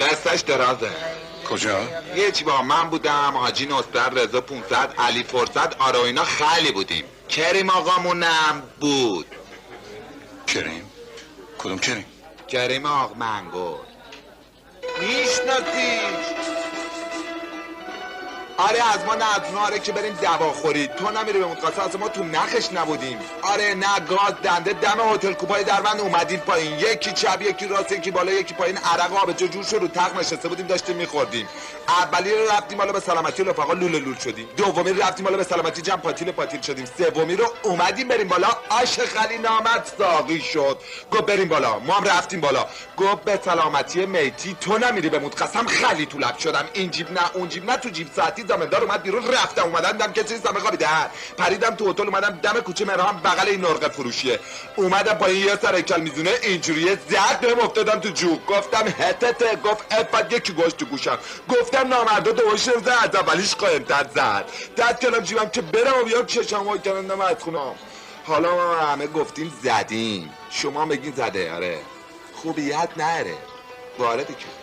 قصهش درازه. کجا؟ هیچ با من بودم، حاجی نصر، رضا 500، علی فرصت، آره اینا خیلی بودیم. کریم آقامونم بود. کریم؟ کدوم کریم؟ کریم آق منگور میشناسیش؟ آره از ما نه آره که بریم دواخوری. تو نمیری به متقاصه، از ما تو نخش نبودیم. آره نه گاز دنده دم هتل کوپای دربند اومدیم پایین، یکی چپ یکی راست یکی بالا یکی پایین، عرق آب جور شد رو تخت نشسته بودیم داشتیم میخوردیم. اولی رو رفتیم بالا به سلامتی رفقا لوله لول شدیم، دومی رو رفتیم بالا به سلامتی جم پاتیل شدیم، سومی رو اومدیم بریم بالا آش خلی نامت ساقی شد. گفت بریم بالا، ما هم رفتیم بالا. گفت به سلامتی میتی تو نمیری به متقسم خلی تو لب شدم، این جیب نه اون جیب نه، تو جیب ساعتی زامندار اومد بیرون، رفتم اومدم دم که چیزی خوابیدن، پریدم تو هتل اومدم دم کوچه مهران بغل این نرقه فروشیه، اومدم پایین یه سر هیکل میزونه اینجوریه زد بهم افتادم تو جوب. گفتم هتته، گفت افت یکی گوش تو گوشم. گفتم نامردا دوش زد، از اولیش قایم‌تر زد. دست کلم جیبم که برم و بیام چشم وای کردم از خونم. حالا ما همه گفتیم زدیم، شما بگین زده. آره خوبیت نره وارد که